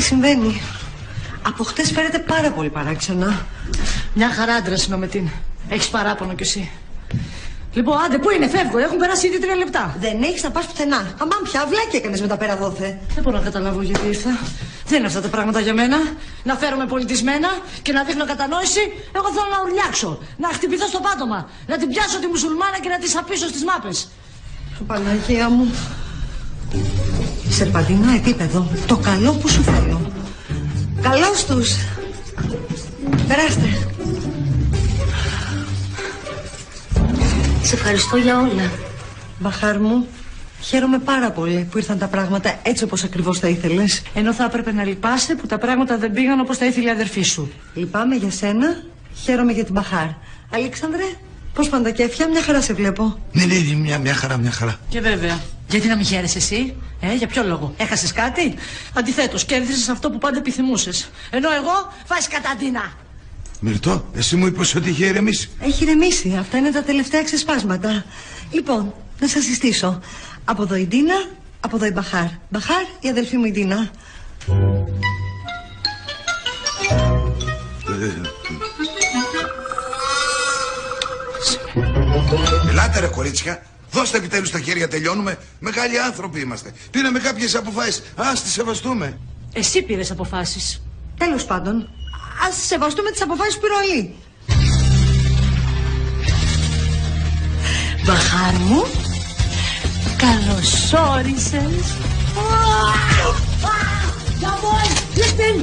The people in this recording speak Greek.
συμβαίνει? Από χτες φέρετε πάρα πολύ παράξενα. Μια χαρά άντρας είναι ο Μετίν. Έχεις παράπονο κι εσύ. Λοιπόν, άντε, πού είναι, φεύγω. Έχουν περάσει ήδη 3 λεπτά. Δεν έχεις να πας πουθενά. Αμάν πια, αυλάκι έκανες με τα πέρα δόθε. Δεν μπορώ να καταλάβω γιατί ήρθα. Δεν είναι αυτά τα πράγματα για μένα. Να φέρομαι πολιτισμένα και να δείχνω κατανόηση. Εγώ θέλω να ουρλιάξω. Να χτυπηθώ στο πάτωμα. Να την πιάσω τη μουσουλμάνα και να τη σαπίσω στις μάπες. Παναγία μου. Σερπαντινό επίπεδο. Το καλό που σου θέλω. Καλώς τους. Περάστε. Σε ευχαριστώ για όλα. Μπαχάρ μου, χαίρομαι πάρα πολύ που ήρθαν τα πράγματα έτσι όπως ακριβώς τα ήθελες. Ενώ θα έπρεπε να λυπάστε που τα πράγματα δεν πήγαν όπως τα ήθελε η αδερφή σου. Λυπάμαι για σένα, χαίρομαι για την Μπαχάρ. Αλέξανδρε, πώς πάνε τα κέφια, μια χαρά σε βλέπω. Ναι, μια χαρά, μια χαρά. Και βέβαια. Γιατί να μην χαίρεσαι εσύ, για ποιο λόγο, έχασες κάτι? Αντιθέτως, κέρδισες αυτό που πάντα επιθυμούσες. Ενώ εγώ βάζεις καταντίνα. Μυρτώ, εσύ μου είπες ότι είχε ηρεμήσει. Έχει ηρεμήσει, αυτά είναι τα τελευταία ξεσπάσματα. Λοιπόν, να σας συστήσω. Από εδώ η Ντίνα, από εδώ η Μπαχάρ. Μπαχάρ, η αδελφή μου η Ντίνα. Ελάτε ρε κορίτσια, δώστε επιτέλους τα χέρια, τελειώνουμε. Μεγάλοι άνθρωποι είμαστε. Πήραμε κάποιες αποφάσεις, ας τις σεβαστούμε. Εσύ πήρες αποφάσεις. Τέλος πάντων, ας σεβαστούμε τις αποφάσεις που πήρε ο Αλή. Μπαχάρ μου, καλώς όρισες. Jawohl, listen!